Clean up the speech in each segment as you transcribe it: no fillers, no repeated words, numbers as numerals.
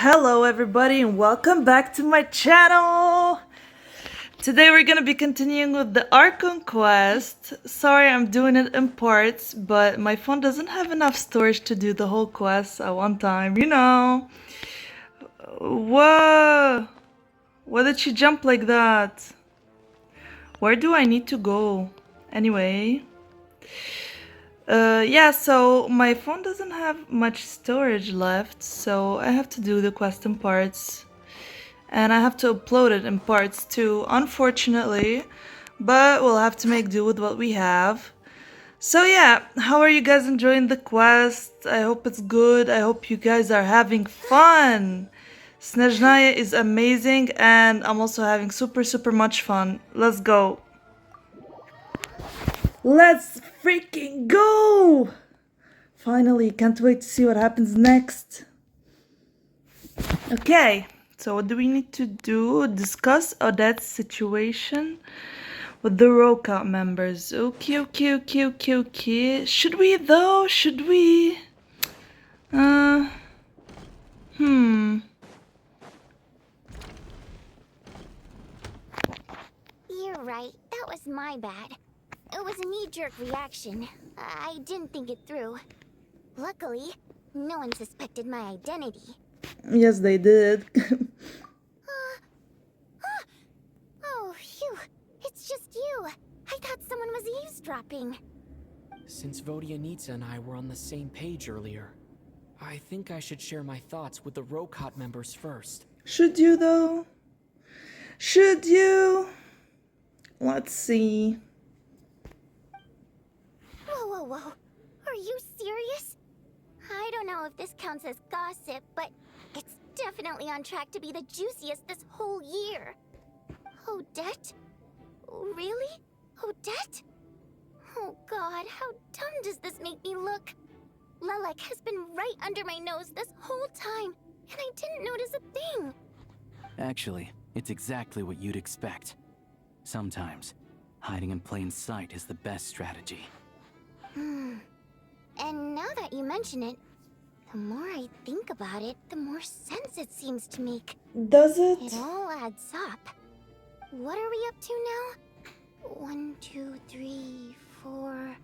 Hello everybody and welcome back to my channel! Today we're gonna be continuing with the Archon quest. Sorry I'm doing it in parts, but my phone doesn't have enough storage to do the whole quest at one time, you know. Whoa! Why did she jump like that? Where do I need to go? Anyway. Yeah, so my phone doesn't have much storage left, so I have to do the quest in parts. And I have to upload it in parts too, unfortunately. But we'll have to make do with what we have. So yeah, how are you guys enjoying the quest? I hope it's good. I hope you guys are having fun. Snezhnaya is amazing and I'm also having super much fun. Let's go. Let's freaking go! Finally, can't wait to see what happens next. Okay, so what do we need to do? Discuss Odette's situation with the Roka members. Okay. Should we though? Should we? You're right. That was my bad. It was a knee-jerk reaction. I didn't think it through. Luckily, no one suspected my identity. Yes, they did. Oh, phew. It's just you. I thought someone was eavesdropping. Since Vodyanitsa and I were on the same page earlier, I think I should share my thoughts with the Rokot members first. Should you though? Should you? Let's see. Whoa. Are you serious? I don't know if this counts as gossip, but it's definitely on track to be the juiciest this whole year. Odette? Really? Odette? Oh god, how dumb does this make me look? Lelek has been right under my nose this whole time, and I didn't notice a thing. Actually, it's exactly what you'd expect. Sometimes, hiding in plain sight is the best strategy. And now that you mention it, the more I think about it, the more sense it seems to make. Does it? It all adds up. What are we up to now? 1, 2, 3, 4...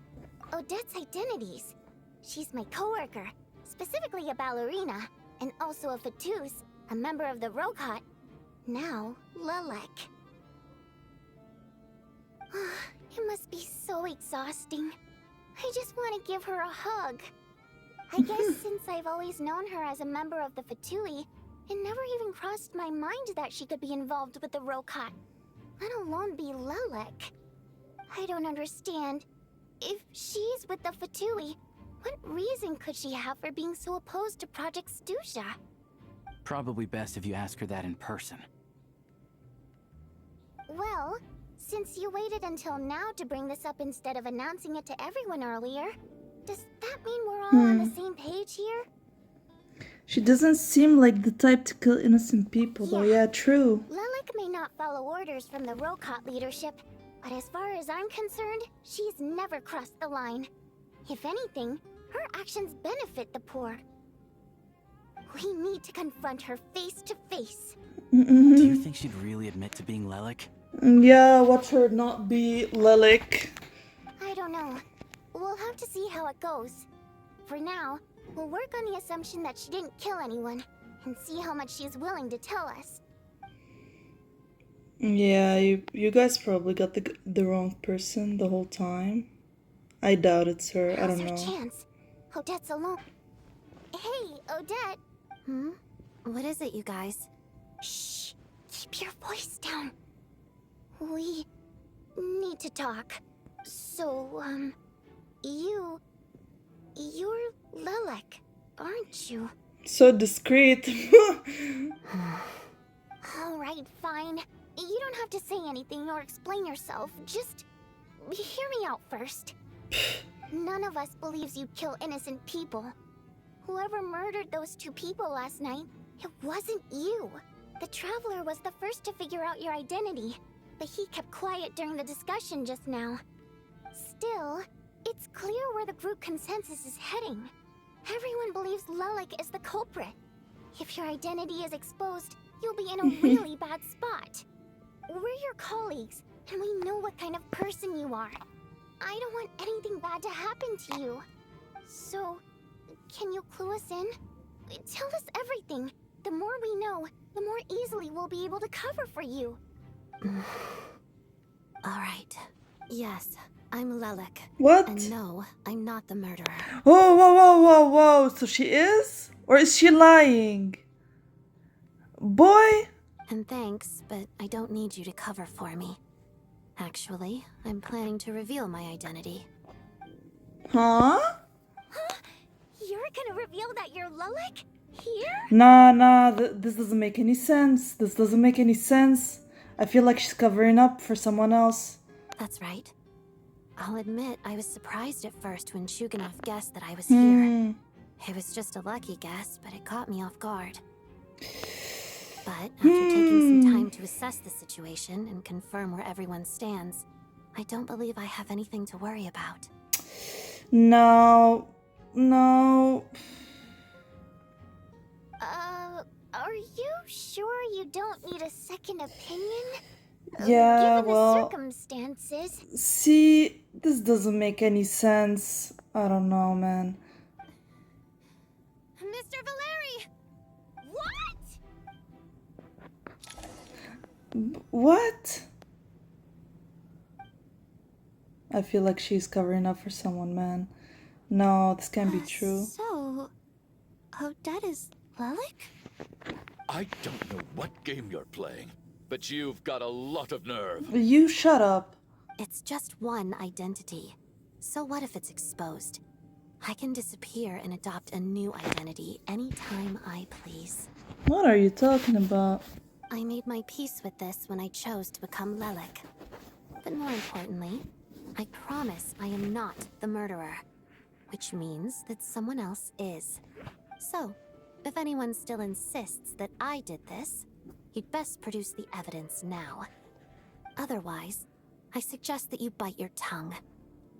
Odette's identities. She's my coworker, specifically a ballerina, and also a Fatous, a member of the Rokot. Now, Lelek. It must be so exhausting. I just want to give her a hug. I guess since I've always known her as a member of the Fatui, it never even crossed my mind that she could be involved with the Rokot, let alone be Lelek. I don't understand. If she's with the Fatui, what reason could she have for being so opposed to Project Stusha? Probably best if you ask her that in person. Well, since you waited until now to bring this up instead of announcing it to everyone earlier, does that mean we're all on the same page here? She doesn't seem like the type to kill innocent people though. Yeah, true. Lelek may not follow orders from the Rokot leadership, but as far as I'm concerned, she's never crossed the line. If anything, her actions benefit the poor. We need to confront her face to face. Do you think she'd really admit to being Lelek? Yeah, watch her not be Lelek. I don't know. We'll have to see how it goes. For now, we'll work on the assumption that she didn't kill anyone, and see how much she's willing to tell us. Yeah, you guys probably got the wrong person the whole time. I doubt it's her. I don't know. Now's our chance. Odette's alone. Hey, Odette. What is it, you guys? Shh. Keep your voice down. We need to talk. So, you're Lelek, aren't you? So discreet. Alright, fine. You don't have to say anything or explain yourself. Just hear me out first. None of us believes you kill innocent people. Whoever murdered those 2 people last night, it wasn't you. The Traveler was the first to figure out your identity, but he kept quiet during the discussion just now. Still, it's clear where the group consensus is heading. Everyone believes Lelek is the culprit. If your identity is exposed, you'll be in a really bad spot. We're your colleagues, and we know what kind of person you are. I don't want anything bad to happen to you. So, can you clue us in? Tell us everything. The more we know, the more easily we'll be able to cover for you. Alright. Yes, I'm Lelik. What? And no, I'm not the murderer. Whoa, whoa, whoa, whoa, whoa. So she is? Or is she lying? Boy? And thanks, but I don't need you to cover for me. Actually, I'm planning to reveal my identity. Huh? You're gonna reveal that you're Lelik? Here? Nah, this doesn't make any sense. This doesn't make any sense. I feel like she's covering up for someone else. That's right. I'll admit I was surprised at first when Shuganov guessed that I was here. It was just a lucky guess, but it caught me off guard. But after taking some time to assess the situation and confirm where everyone stands, I don't believe I have anything to worry about. No. Are you sure you don't need a second opinion? Yeah, Given well... the circumstances. See, this doesn't make any sense. I don't know, man. Mr. Valeri! What? What? I feel like she's covering up for someone, man. No, this can't be true. So, Odette is Lelik? I don't know what game you're playing, but you've got a lot of nerve. You shut up. It's just one identity. So what if it's exposed? I can disappear and adopt a new identity anytime I please. What are you talking about? I made my peace with this when I chose to become Lelik. But more importantly, I promise I am not the murderer. Which means that someone else is. So, if anyone still insists that I did this, you'd best produce the evidence now. Otherwise, I suggest that you bite your tongue.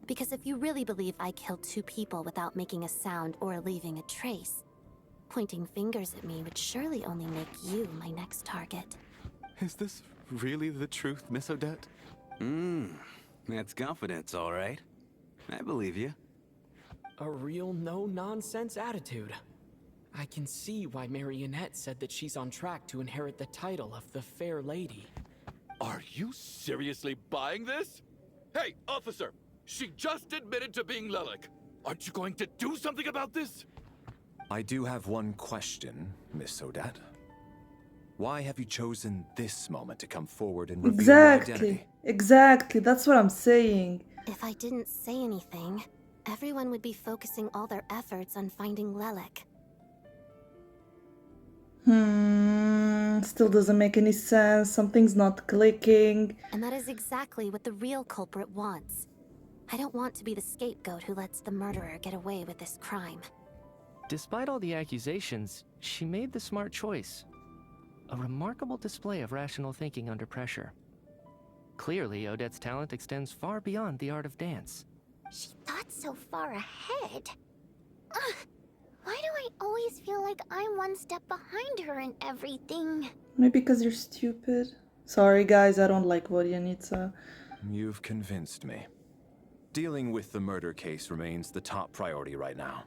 Because if you really believe I killed 2 people without making a sound or leaving a trace, pointing fingers at me would surely only make you my next target. Is this really the truth, Miss Odette? That's confidence, all right. I believe you. A real no-nonsense attitude. I can see why Marionette said that she's on track to inherit the title of the Fair Lady. Are you seriously buying this? Hey, officer! She just admitted to being Lelik. Aren't you going to do something about this? I do have one question, Miss Odette. Why have you chosen this moment to come forward and reveal your identity? Exactly, that's what I'm saying. If I didn't say anything, everyone would be focusing all their efforts on finding Lelik. Still doesn't make any sense. Something's not clicking. And that is exactly what the real culprit wants. I don't want to be the scapegoat who lets the murderer get away with this crime. Despite all the accusations, she made the smart choice. A remarkable display of rational thinking under pressure. Clearly, Odette's talent extends far beyond the art of dance. She thought so far ahead. Ugh, why do I always feel like I'm one step behind her in everything? Maybe because you're stupid. Sorry guys, I don't like Vodyanica. You've convinced me. Dealing with the murder case remains the top priority right now.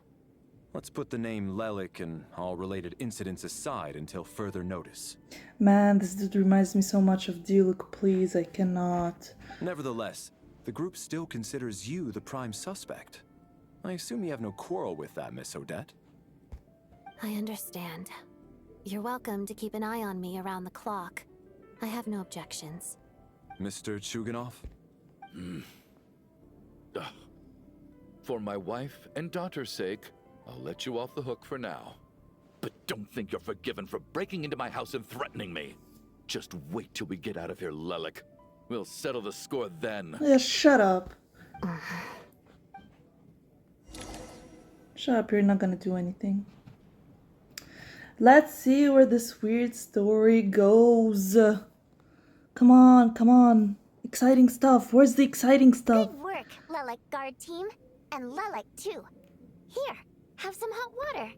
Let's put the name Lelik and all related incidents aside until further notice. Man, this dude reminds me so much of Diluc, please, I cannot. Nevertheless, the group still considers you the prime suspect. I assume you have no quarrel with that, Miss Odette? I understand. You're welcome to keep an eye on me around the clock. I have no objections. Mr. Chuganov? For my wife and daughter's sake, I'll let you off the hook for now. But don't think you're forgiven for breaking into my house and threatening me. Just wait till we get out of here, Lelik. We'll settle the score then. Yeah, shut up. Shut up, you're not gonna do anything. Let's see where this weird story goes. Come on. Exciting stuff. Where's the exciting stuff? Good work, Lelik guard team. And Lelik too. Here, have some hot water.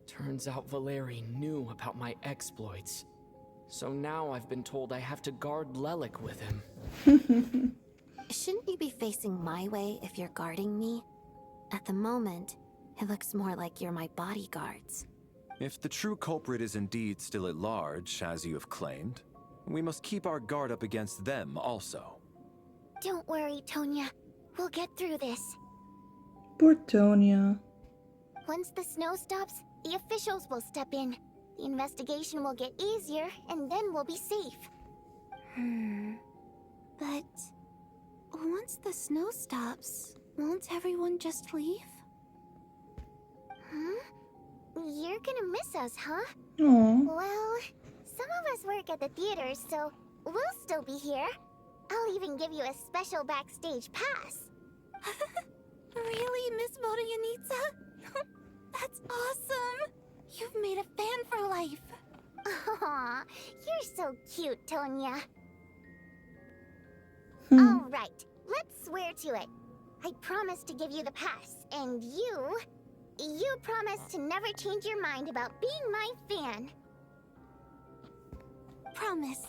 Turns out Valeri knew about my exploits. So now I've been told I have to guard Lelik with him. Shouldn't you be facing my way if you're guarding me? At the moment, it looks more like you're my bodyguards. If the true culprit is indeed still at large, as you have claimed, we must keep our guard up against them also. Don't worry, Tonya. We'll get through this. Poor Tonya. Once the snow stops, the officials will step in. The investigation will get easier, and then we'll be safe. But once the snow stops, won't everyone just leave? You're gonna miss us, huh? Aw. Well, some of us work at the theaters, so we'll still be here. I'll even give you a special backstage pass. Really, Miss Vodyanitsa? That's awesome! You've made a fan for life. Aw, you're so cute, Tonya. Hmm. All right, let's swear to it. I promise to give you the pass, and you promise to never change your mind about being my fan. Promise.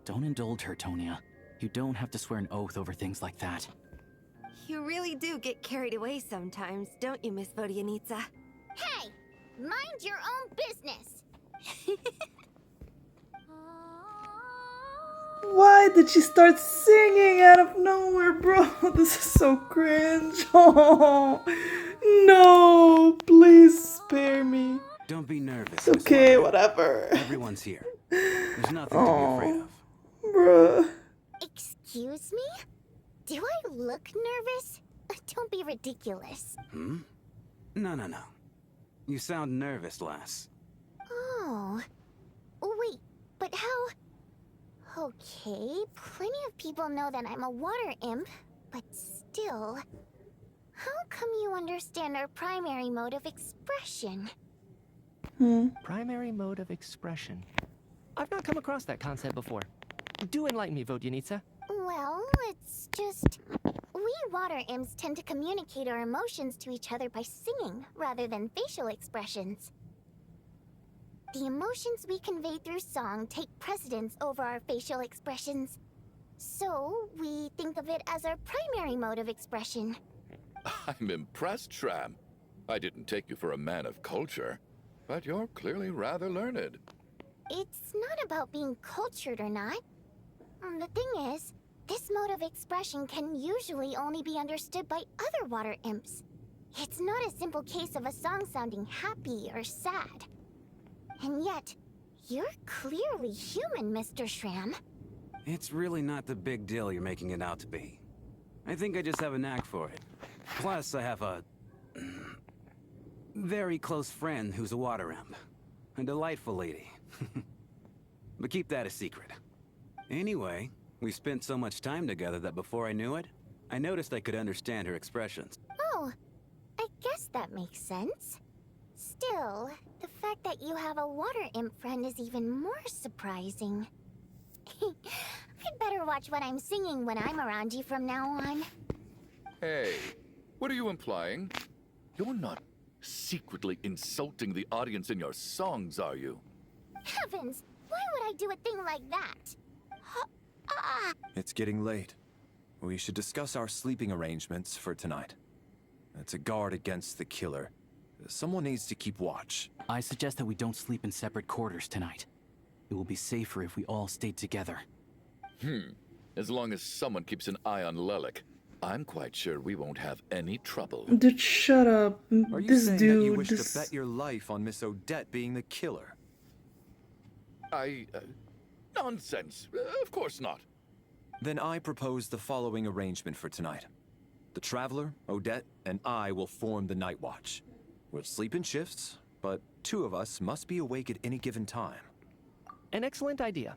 Don't indulge her, Tonya. You don't have to swear an oath over things like that. You really do get carried away sometimes, don't you, Miss Vodyanitsa? Hey, mind your own business. Why did she start singing out of nowhere, bro? This is so cringe. Oh, no, please spare me. Don't be nervous. It's okay, whatever. Everyone's here. There's nothing to be afraid of. Bruh. Excuse me? Do I look nervous? Don't be ridiculous. No. You sound nervous, lass. Oh. Wait, but how... Okay, plenty of people know that I'm a water imp, but still... How come you understand our primary mode of expression? Primary mode of expression. I've not come across that concept before. Do enlighten me, Vodyanitsa. Well, it's just... We water imps tend to communicate our emotions to each other by singing, rather than facial expressions. The emotions we convey through song take precedence over our facial expressions. So, we think of it as our primary mode of expression. I'm impressed, Shram. I didn't take you for a man of culture, but you're clearly rather learned. It's not about being cultured or not. The thing is, this mode of expression can usually only be understood by other water imps. It's not a simple case of a song sounding happy or sad. And yet, you're clearly human, Mr. Shram. It's really not the big deal you're making it out to be. I think I just have a knack for it. Plus, I have a... very close friend who's a water imp. A delightful lady. But keep that a secret. Anyway, we spent so much time together that before I knew it, I noticed I could understand her expressions. Oh, I guess that makes sense. Still, the fact that you have a water imp friend is even more surprising. I'd better watch what I'm singing when I'm around you from now on. Hey, what are you implying? You're not secretly insulting the audience in your songs, are you? Heavens, why would I do a thing like that? It's getting late. We should discuss our sleeping arrangements for tonight. It's a guard against the killer. Someone needs to keep watch. I suggest that we don't sleep in separate quarters tonight. It will be safer if we all stayed together. As long as someone keeps an eye on Lelik, I'm quite sure we won't have any trouble. Dude, shut up. Are you This saying dude, that you wish this... to bet your life on Miss Odette being the killer? Nonsense. Of course not. Then I propose the following arrangement for tonight. The Traveler, Odette, and I will form the Night Watch. We'll sleep in shifts, but two of us must be awake at any given time. An excellent idea.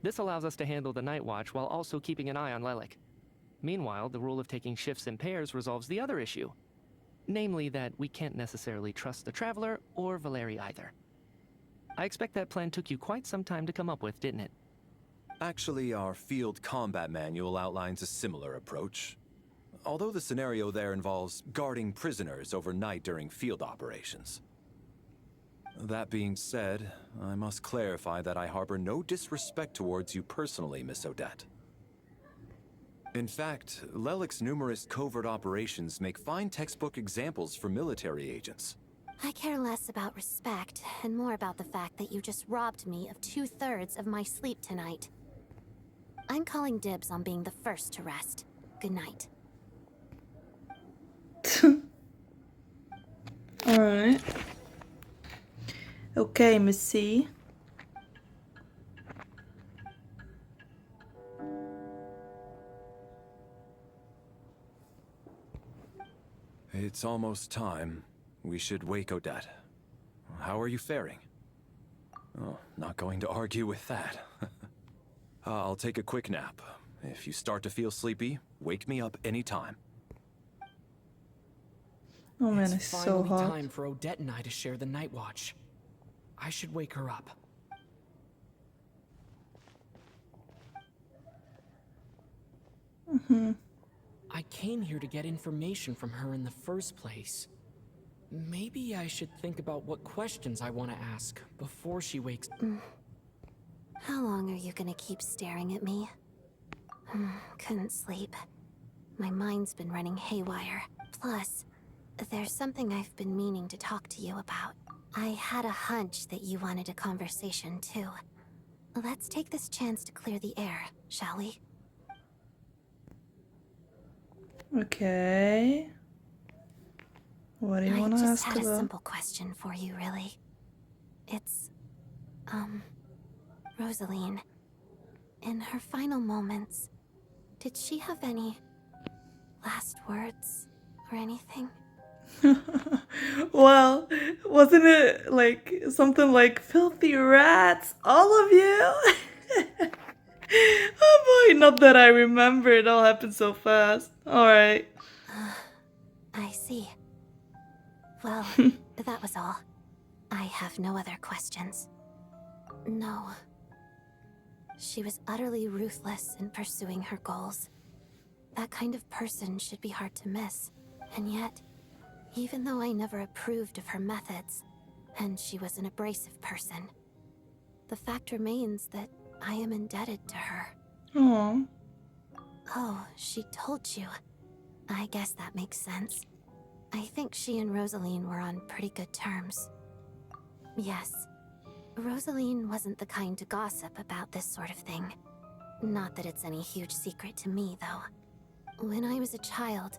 This allows us to handle the night watch while also keeping an eye on Lelik. Meanwhile, the rule of taking shifts in pairs resolves the other issue. Namely that we can't necessarily trust the Traveler or Valeri either. I expect that plan took you quite some time to come up with, didn't it? Actually, our field combat manual outlines a similar approach. although the scenario there involves guarding prisoners overnight during field operations. That being said, I must clarify that I harbor no disrespect towards you personally, Miss Odette. In fact, Lelic's numerous covert operations make fine textbook examples for military agents. I care less about respect and more about the fact that you just robbed me of 2/3 of my sleep tonight. I'm calling dibs on being the first to rest. Good night. Alright. Okay, Miss C. It's almost time. We should wake Odette. How are you faring? Oh, not going to argue with that. I'll take a quick nap. If you start to feel sleepy, wake me up anytime. Oh man, it's so finally hot. time for Odette and I to share the night watch. I should wake her up. I came here to get information from her in the first place. Maybe I should think about what questions I want to ask before she wakes. How long are you gonna keep staring at me? Couldn't sleep. My mind's been running haywire. Plus, there's something I've been meaning to talk to you about. I had a hunch that you wanted a conversation too. Let's take this chance to clear the air, shall we? Okay. What do you want to I ask just had a about? simple question for you, really. It's, Rosaline. In her final moments, did she have any last words or anything? Well, wasn't it like something like filthy rats, all of you? Oh boy, not that I remember, it all happened so fast. Alright. I see. Well, that was all. I have no other questions. No. She was utterly ruthless in pursuing her goals. That kind of person should be hard to miss. And yet, even though I never approved of her methods, and she was an abrasive person, the fact remains that I am indebted to her. Aww. Oh, she told you. I guess that makes sense. I think she and Rosaline were on pretty good terms. Yes. Rosaline wasn't the kind to gossip about this sort of thing. Not that it's any huge secret to me, though. When I was a child,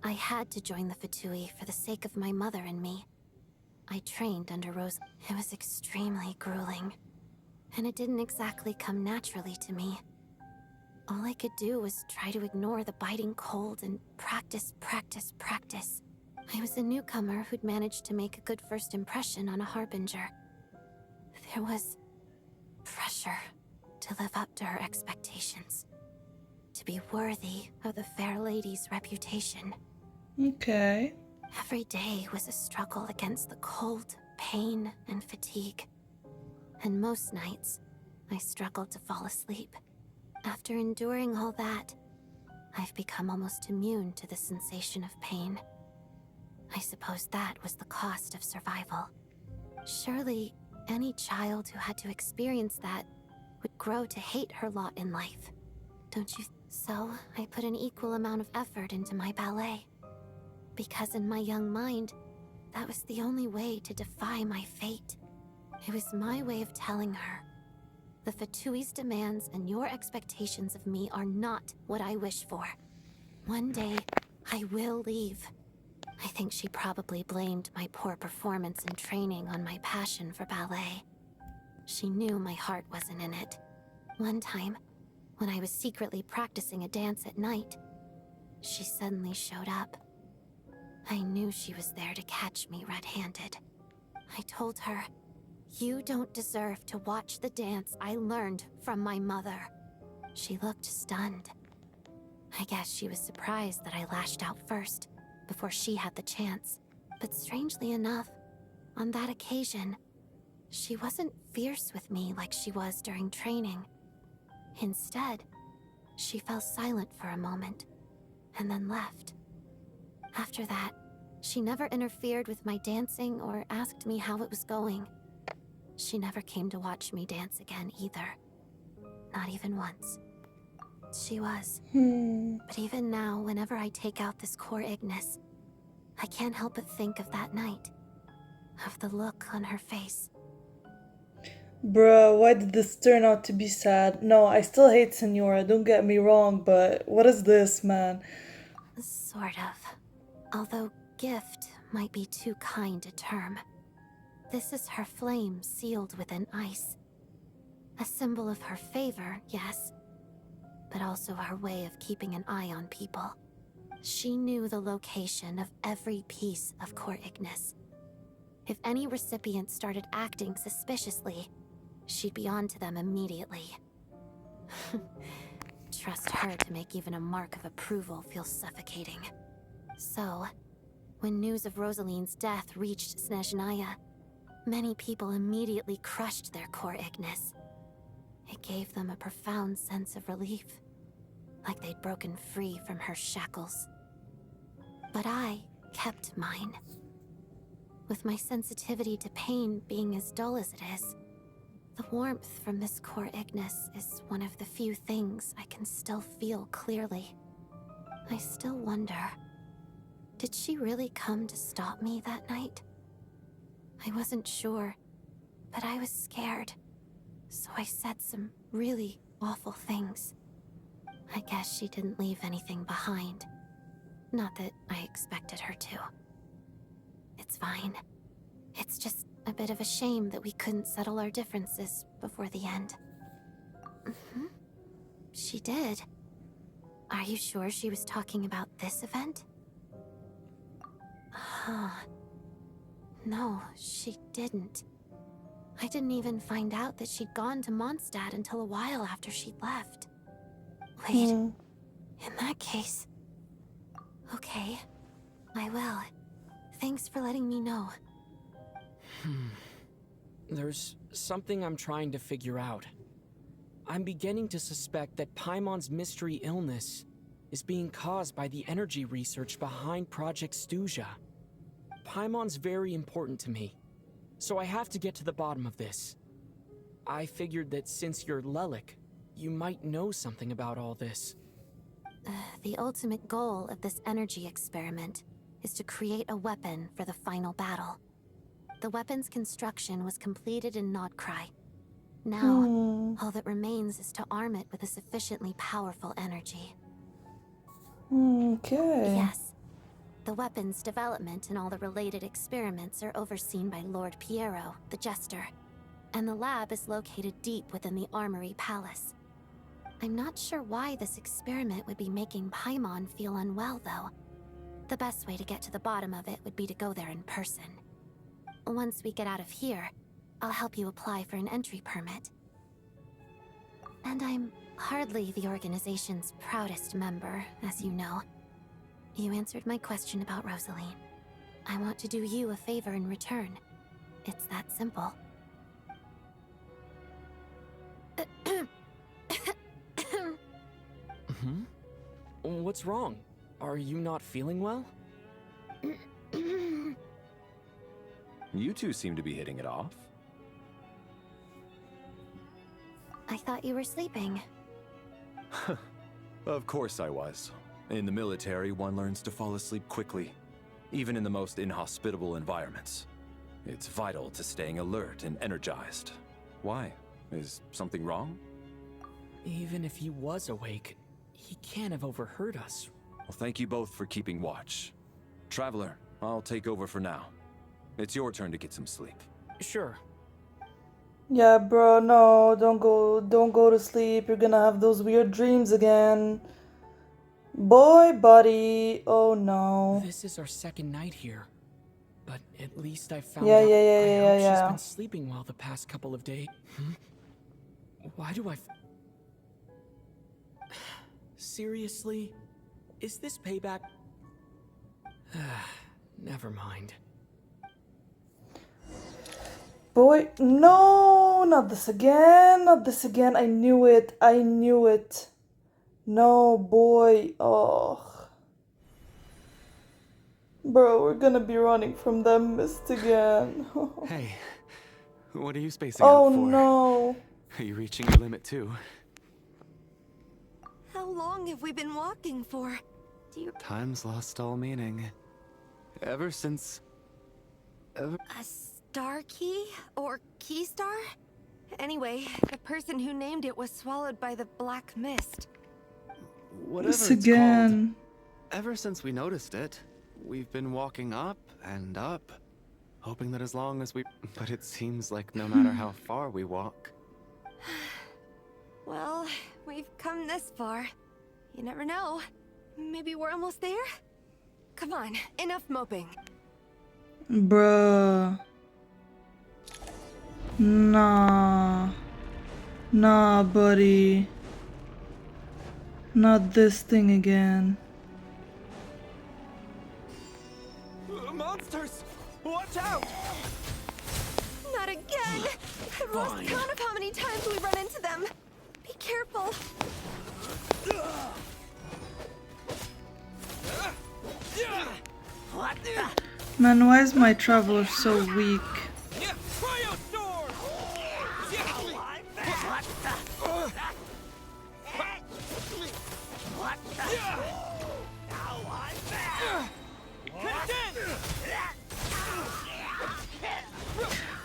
I had to join the Fatui for the sake of my mother and me. I trained under Rose. It was extremely grueling. And it didn't exactly come naturally to me. All I could do was try to ignore the biting cold and practice. I was a newcomer who'd managed to make a good first impression on a harbinger. There was pressure to live up to her expectations, to be worthy of the fair lady's reputation. Okay. Every day was a struggle against the cold, pain, and fatigue. And most nights, I struggled to fall asleep. After enduring all that, I've become almost immune to the sensation of pain. I suppose that was the cost of survival. Surely, any child who had to experience that would grow to hate her lot in life. Don't you? So, I put an equal amount of effort into my ballet. Because in my young mind, that was the only way to defy my fate. It was my way of telling her, the Fatui's demands and your expectations of me are not what I wish for. One day, I will leave. I think she probably blamed my poor performance in training on my passion for ballet. She knew my heart wasn't in it. One time, when I was secretly practicing a dance at night, she suddenly showed up. I knew she was there to catch me red-handed. I told her, "You don't deserve to watch the dance I learned from my mother." She looked stunned. I guess she was surprised that I lashed out first, before she had the chance. But strangely enough, on that occasion, she wasn't fierce with me like she was during training. Instead, she fell silent for a moment, and then left. After that, she never interfered with my dancing or asked me how it was going. She never came to watch me dance again either. Not even once. She was. But even now, whenever I take out this core Ignis, I can't help but think of that night. Of the look on her face. Bruh, why did this turn out to be sad? No, I still hate Senora, don't get me wrong, but what is this, man? Sort of. Although gift might be too kind a term. This is her flame sealed within ice. A symbol of her favor, yes, but also her way of keeping an eye on people. She knew the location of every piece of core Ignis. If any recipient started acting suspiciously, she'd be on to them immediately. Trust her to make even a mark of approval feel suffocating. So, when news of Rosaline's death reached Snezhnaya, many people immediately crushed their core Ignis. It gave them a profound sense of relief, like they'd broken free from her shackles. But I kept mine. With my sensitivity to pain being as dull as it is, the warmth from this core Ignis is one of the few things I can still feel clearly. I still wonder, did she really come to stop me that night? I wasn't sure, but I was scared, so I said some really awful things. I guess she didn't leave anything behind. Not that I expected her to. It's fine. It's just a bit of a shame that we couldn't settle our differences before the end. She did. Are you sure she was talking about this event? No, she didn't. I didn't even find out that she'd gone to Mondstadt until a while after she'd left. Wait, in that case... Okay, I will. Thanks for letting me know. There's something I'm trying to figure out. I'm beginning to suspect that Paimon's mystery illness is being caused by the energy research behind Project Stuzha. Paimon's very important to me, so I have to get to the bottom of this. I figured that since you're Lelik, you might know something about all this. The ultimate goal of this energy experiment is to create a weapon for the final battle. The weapon's construction was completed in Nocturne. Now, all that remains is to arm it with a sufficiently powerful energy. Okay. Yes. The weapon's development and all the related experiments are overseen by Lord Piero, the Jester, and the lab is located deep within the Armory Palace. I'm not sure why this experiment would be making Paimon feel unwell, though. The best way to get to the bottom of it would be to go there in person. Once we get out of here, I'll help you apply for an entry permit. And I'm hardly the organization's proudest member, as you know. You answered my question about Rosaline. I want to do you a favor in return. It's that simple. What's wrong? Are you not feeling well? You two seem to be hitting it off. I thought you were sleeping. Of course I was. In the military, one learns to fall asleep quickly, even in the most inhospitable environments. It's vital to staying alert and energized. Why? Is something wrong? Even if he was awake, he can't have overheard us. Well, thank you both for keeping watch. Traveler, I'll take over for now. It's your turn to get some sleep. Sure. Yeah, bro, no, don't go to sleep. You're gonna have those weird dreams again. Boy, buddy. Oh no. This is our second night here. But at least I found Yeah, out. yeah, I yeah, hope yeah. she's been sleeping well the past couple of days. Why do I... Seriously? Is this payback? Never mind. Boy, no, not this again, not this again. I knew it. No, boy. Oh. Bro, we're gonna be running from that mist again. Hey, what are you spacing Oh out for? no. Are you reaching your limit too? How long have we been walking for? Do you... Time's lost all meaning. Ever since... A star key? Or key star? Anyway, the person who named it was swallowed by the black mist. Whatever This it's again. called, ever since we noticed it, we've been walking up and up, hoping that as long as we... But it seems like no matter how far we walk... Well, we've come this far. You never know. Maybe we're almost there? Come on, enough moping. Bruh. Nah. Nah, buddy. Not this thing again. Monsters! Watch out! Not again! I've lost count of how many times we run into them. Be careful. Man, why is my traveler so weak?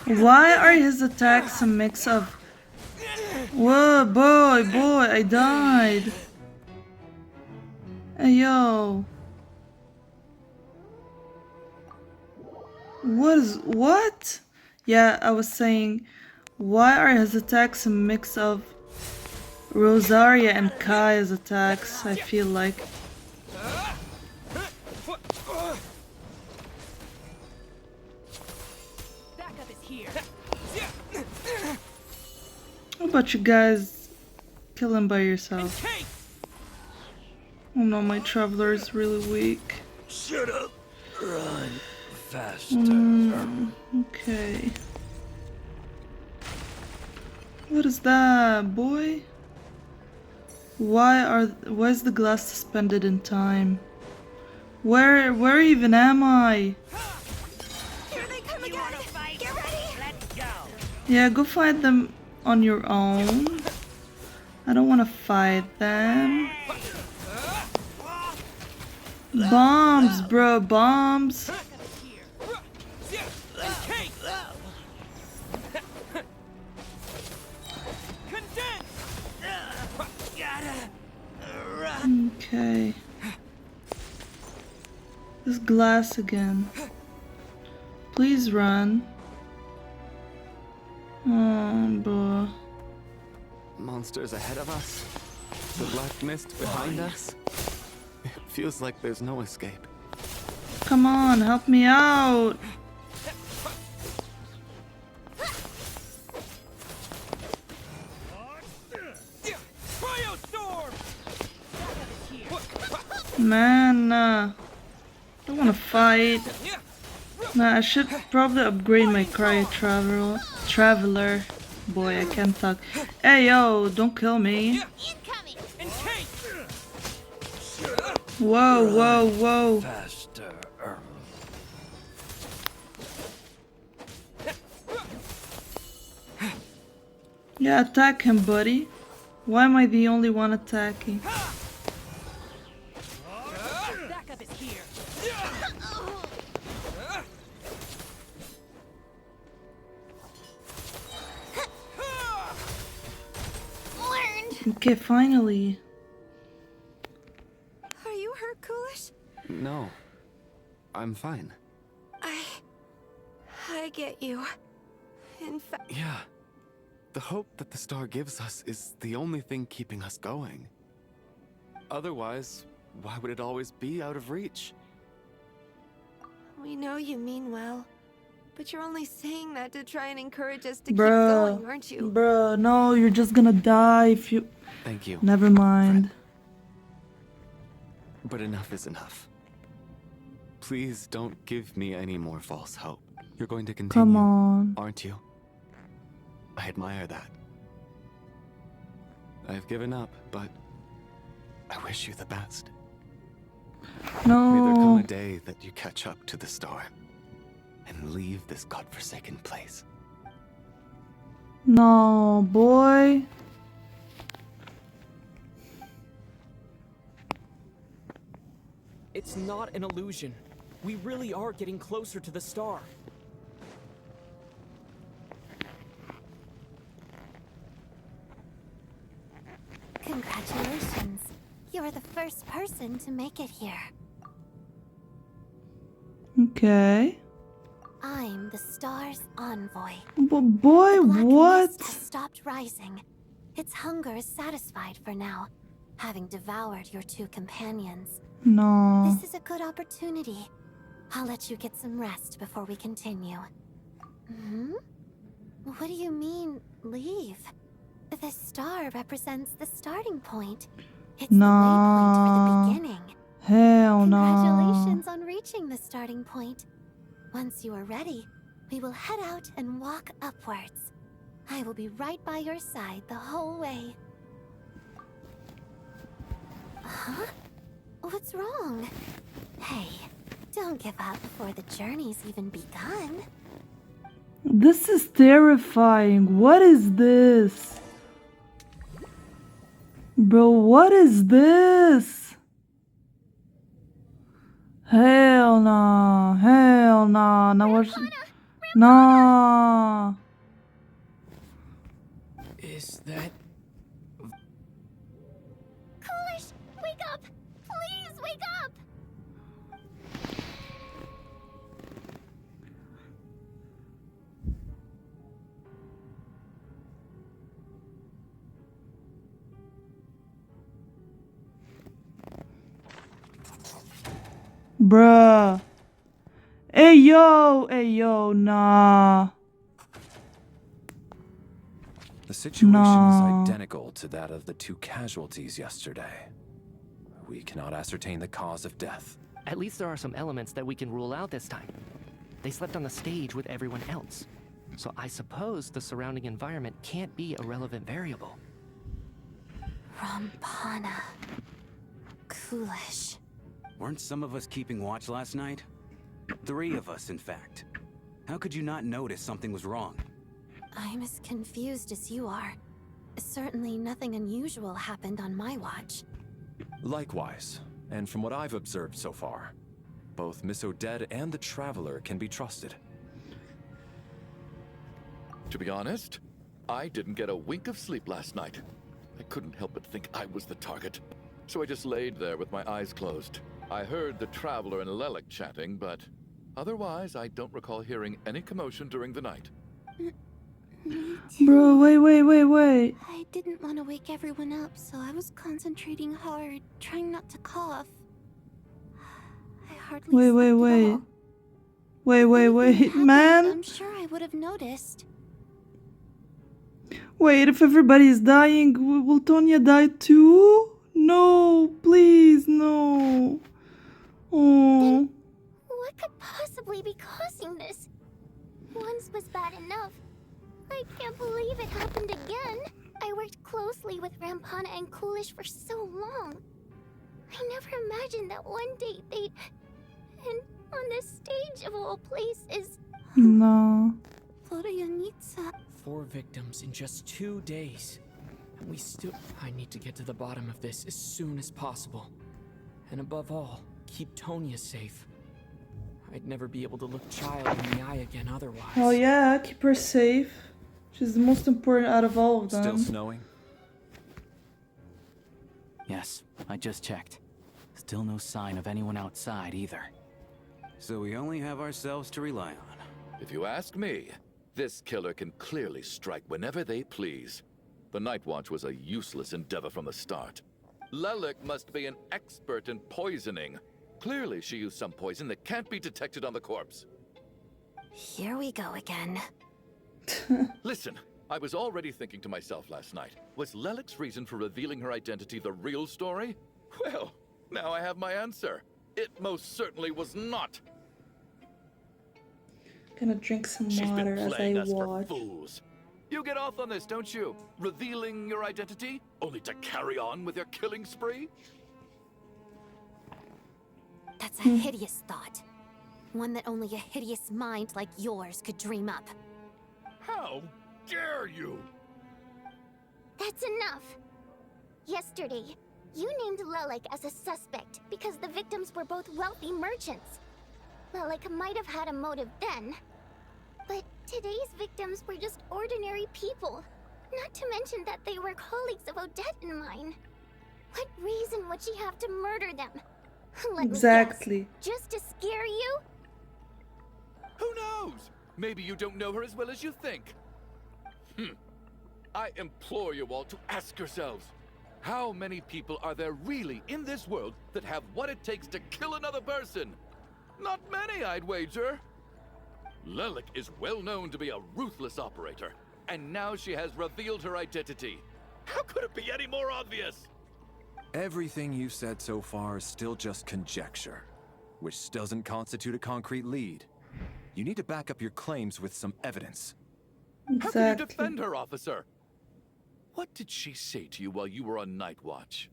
Why are his attacks a mix of... Whoa, boy, I died. Hey, yo. What? Yeah, I was saying, why are his attacks a mix of Rosaria and Kai's attacks, I feel like. How about you guys kill him by yourself? Oh no, my traveler is really weak. Shut up. Run faster. Okay. What is that, boy? Why is the glass suspended in time? Where even am I? Here they come again. Get ready. Let's go. Yeah, go fight them on your own. I don't want to fight them. Bombs, bro, bombs. Okay. This glass again. Please run. Oh, boy. Monsters ahead of us. The black mist behind us. It feels like there's no escape. Come on, help me out. Man, don't wanna fight. Nah, I should probably upgrade my traveler. Boy, I can't talk. Hey yo, don't kill me. Whoa, whoa, whoa. Faster. Yeah, attack him, buddy. Why am I the only one attacking? Okay, finally. Are you hurt, Coolish? No. I'm fine. I get you. In fact, Yeah. The hope that the star gives us is the only thing keeping us going. Otherwise, why would it always be out of reach? we know you mean well. But you're only saying that to try and encourage us to keep Bruh, going, aren't you? bruh, no, you're just gonna die if you... Thank you. Never mind. But enough is enough. Please don't give me any more false hope. You're going to continue, Come on. aren't you? I admire that. I've given up, but I wish you the best. May there come No. a day that you catch up to the star and leave this godforsaken place. No, boy. It's not an illusion. We really are getting closer to the star. Congratulations. You're the first person to make it here. Okay. I'm the star's envoy. Boy, The black what? mist has stopped rising. Its hunger is satisfied for now, having devoured your two companions. No. This is a good opportunity. I'll let you get some rest before we continue. Hmm? What do you mean, leave? The star represents the starting point. It's the waypoint for the beginning. Hell no. Congratulations on reaching the starting point. Once you are ready, we will head out and walk upwards. I will be right by your side the whole way. Huh? What's wrong? Hey, don't give up before the journey's even begun. This is terrifying. What is this? Bro, what is this? Hell no. Hell no. Now what? No. Is that... Coolish, wake up! Please wake up! Bruh. Hey yo, nah. The situation No. is identical to that of the two casualties yesterday. We cannot ascertain the cause of death. At least there are some elements that we can rule out this time. They slept on the stage with everyone else. So I suppose the surrounding environment can't be a relevant variable. Rampana. Coolish. Weren't some of us keeping watch last night? 3 of us, in fact. How could you not notice something was wrong? I'm as confused as you are. Certainly nothing unusual happened on my watch. Likewise, and from what I've observed so far, both Miss Odette and the Traveler can be trusted. To be honest, I didn't get a wink of sleep last night. I couldn't help but think I was the target. So I just laid there with my eyes closed. I heard the Traveler and Lelek chatting, but otherwise I don't recall hearing any commotion during the night. Bro, wait. I didn't want to wake everyone up, so I was concentrating hard, trying not to cough. I hardly slept at all. Wait, If anything happened, man. I'm sure I would have noticed. Wait, if everybody's dying, will Tonya die too? No, please, no. Oh. What could possibly be causing this? Once was bad enough. I can't believe it happened again. I worked closely with Rampana and Coolish for so long. I never imagined that one day they'd... And on the stage of all places... No. Florianitsa. 4 victims in just 2 days. And we still... I need to get to the bottom of this as soon as possible. And above all, keep Tonya safe. I'd never be able to look Child in the eye again otherwise. Oh yeah, keep her safe. She's the most important out of all of them. Still snowing? Yes, I just checked. Still no sign of anyone outside either. So we only have ourselves to rely on. If you ask me, this killer can clearly strike whenever they please. The Night Watch was a useless endeavor from the start. Lelek must be an expert in poisoning. Clearly she used some poison that can't be detected on the corpse. Here we go again. Listen, I was already thinking to myself last night, was Lelek's reason for revealing her identity the real story? Well, now I have my answer. It most certainly was not. Gonna drink some She's water been as playing I us for watch. fools. You get off on this, don't you? Revealing your identity, only to carry on with your killing spree? That's a hideous thought. One that only a hideous mind like yours could dream up. How dare you? That's enough! Yesterday, you named Lelik as a suspect because the victims were both wealthy merchants. Lelik might have had a motive then, but today's victims were just ordinary people. Not to mention that they were colleagues of Odette and mine. What reason would she have to murder them? Let Exactly. me guess, just to scare you? Who knows? Maybe you don't know her as well as you think. I implore you all to ask yourselves, how many people are there really in this world that have what it takes to kill another person? Not many, I'd wager. Lelik is well known to be a ruthless operator, and now she has revealed her identity. How could it be any more obvious? Everything you've said so far is still just conjecture, which doesn't constitute a concrete lead. You need to back up your claims with some evidence. How can you Exactly. defend her, officer? What did she say to you while you were on night watch?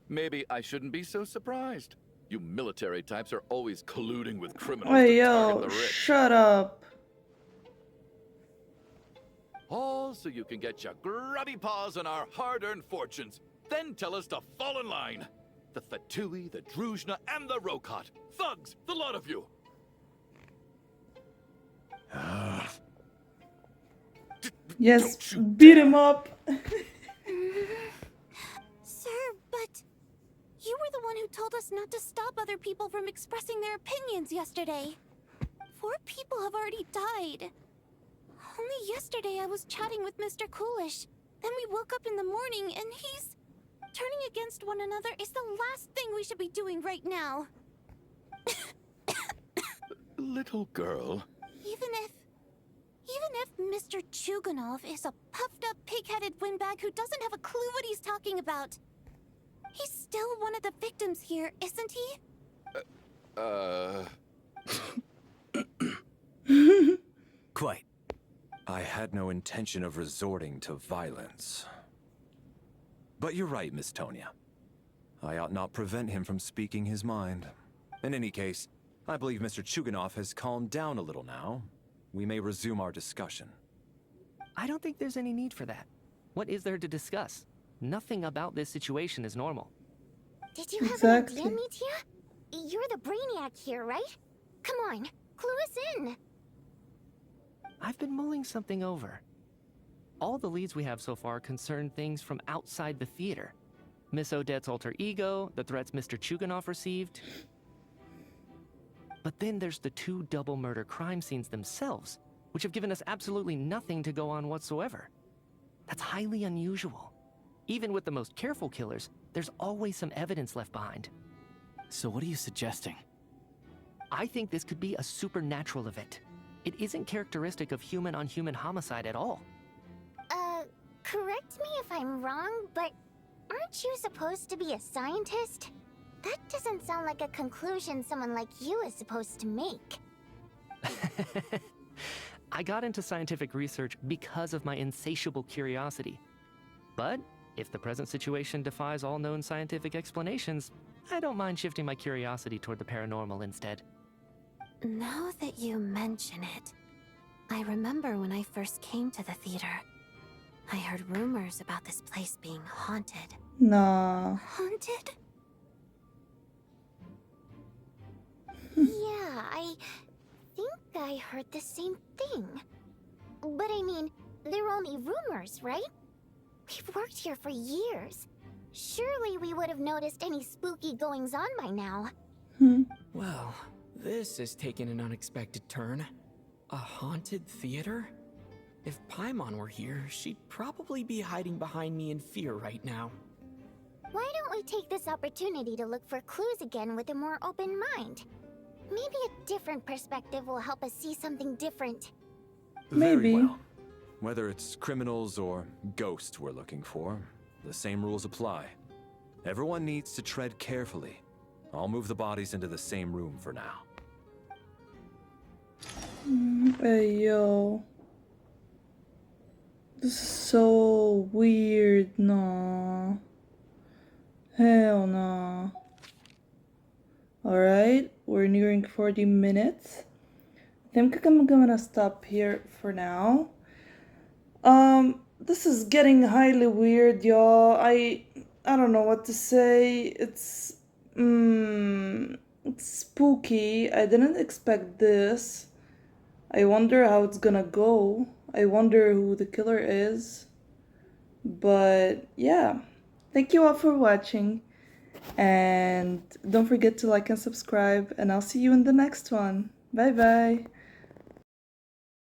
Maybe I shouldn't be so surprised. You military types are always colluding with criminals Hey, to target yo, the rich. shut up. All so you can get your grubby paws on our hard-earned fortunes. Then tell us to fall in line. The Fatui, the Druzhna, and the Rokot. Thugs, the lot of you. Yes, Don't you beat dare. him up. Sir, but you were the one who told us not to stop other people from expressing their opinions yesterday. 4 people have already died. Only yesterday I was chatting with Mr. Coolish. Then we woke up in the morning and he's... Turning against one another is the last thing we should be doing right now. Little girl. Even if Mr. Chuganov is a puffed-up, pig-headed windbag who doesn't have a clue what he's talking about, he's still one of the victims here, isn't he? Quite. I had no intention of resorting to violence. But you're right, Miss Tonia. I ought not prevent him from speaking his mind. In any case, I believe Mr. Chuganov has calmed down a little now. We may resume our discussion. I don't think there's any need for that. What is there to discuss? Nothing about this situation is normal. Did you have Exactly. an idea, Mitya? You're the brainiac here, right? Come on, clue us in. I've been mulling something over. All the leads we have so far concern things from outside the theater. Miss Odette's alter ego, the threats Mr. Chuganov received. But then there's the 2 double murder crime scenes themselves, which have given us absolutely nothing to go on whatsoever. That's highly unusual. Even with the most careful killers, there's always some evidence left behind. So what are you suggesting? I think this could be a supernatural event. It isn't characteristic of human-on-human homicide at all. Correct me if I'm wrong, but aren't you supposed to be a scientist? That doesn't sound like a conclusion someone like you is supposed to make. I got into scientific research because of my insatiable curiosity. But if the present situation defies all known scientific explanations, I don't mind shifting my curiosity toward the paranormal instead. Now that you mention it, I remember when I first came to the theater. I heard rumors about this place being haunted. Nah. Haunted? Yeah, I think I heard the same thing. But I mean, they're only rumors, right? We've worked here for years. Surely we would have noticed any spooky goings-on by now. Well, this has taken an unexpected turn. A haunted theater? If Paimon were here, she'd probably be hiding behind me in fear right now. Why don't we take this opportunity to look for clues again with a more open mind? Maybe a different perspective will help us see something different. Very Maybe. well. Whether it's criminals or ghosts we're looking for, the same rules apply. Everyone needs to tread carefully. I'll move the bodies into the same room for now. Hey, yo. This is so weird, no. Hell no. Alright, we're nearing 40 minutes. I think I'm gonna stop here for now. This is getting highly weird, y'all. I don't know what to say. It's spooky. I didn't expect this. I wonder how it's gonna go. I wonder who the killer is. But yeah, thank you all for watching. And don't forget to like and subscribe. And I'll see you in the next one. Bye bye.